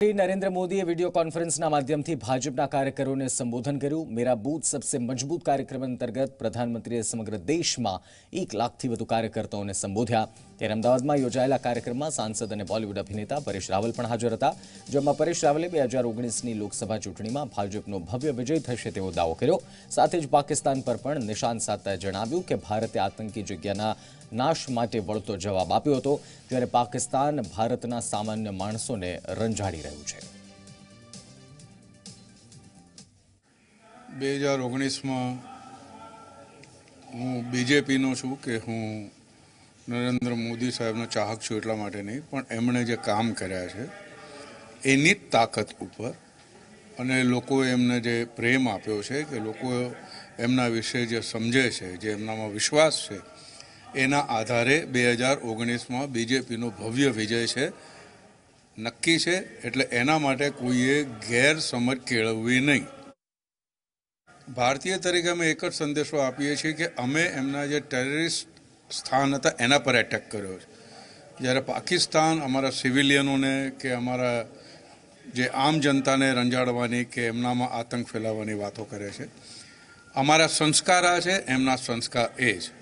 Narendra Modi video conference माध्यम थी भाजपा कार्यकरों ने संबोधन कर्યું। मेरा बूथ सबसे मजबूत कार्यक्रम अंतर्गत प्रधानमंत्रीए समग्र देश में 1 लाखथी વધુ कार्यकर्ताओं ने संबोध्या। ત્યારે અમદાવાદમાં યોજાયેલા કાર્યક્રમમાં સાંસદ અને બોલિવૂડ અભિનેતા પરેશ રાવલ પણ હાજર હતા, જેમાં પરેશ રાવલે 2019ની લોકસભા ચૂંટણીમાં ભાજપનો ભવ્ય વિજય થશે તેવો દાવો કર્યો। સાથે જ પાકિસ્તાન પર પણ નિશાન સાધતા જણાવ્યું કે ભારતે આતંકી જગ્યાના નાશ માટે વળતો જવાબ આપ્યો હતો, જ્યારે પાકિસ્તાન ભારતના સામાન્ય માણસોને રંજાડી રહ્યું છે। 2019માં હું બીજેપીનો છું કે હું નરેન્દ્ર મોદી સાહેબનો ચાહક છું એટલા માટે નહીં, પણ એમણે જે કામ કર્યા છે એની તાકાત ઉપર અને લોકોએ એમને જે પ્રેમ આપ્યો છે કે લોકો એમના વિશે જે સમજે છે, જે એમનામાં વિશ્વાસ છે, એના આધારે 2019માં બીજેપીનો ભવ્ય વિજય છે, નક્કી છે। એટલે એના માટે કોઈએ ગેરસમજ કેળવવી નહીં। ભારતીય તરીકે અમે એક જ સંદેશો આપીએ છીએ કે અમે એમના જે ટેરરિસ્ટ સ્થાન હતા એના પર એટેક કર્યો છે, જ્યારે પાકિસ્તાન અમારા સિવિલિયનોને કે અમારા જે આમ જનતાને રંજાડવાની કે એમનામાં આતંક ફેલાવવાની વાતો કરે છે। અમારા સંસ્કાર આ છે, એમના સંસ્કાર એ છે।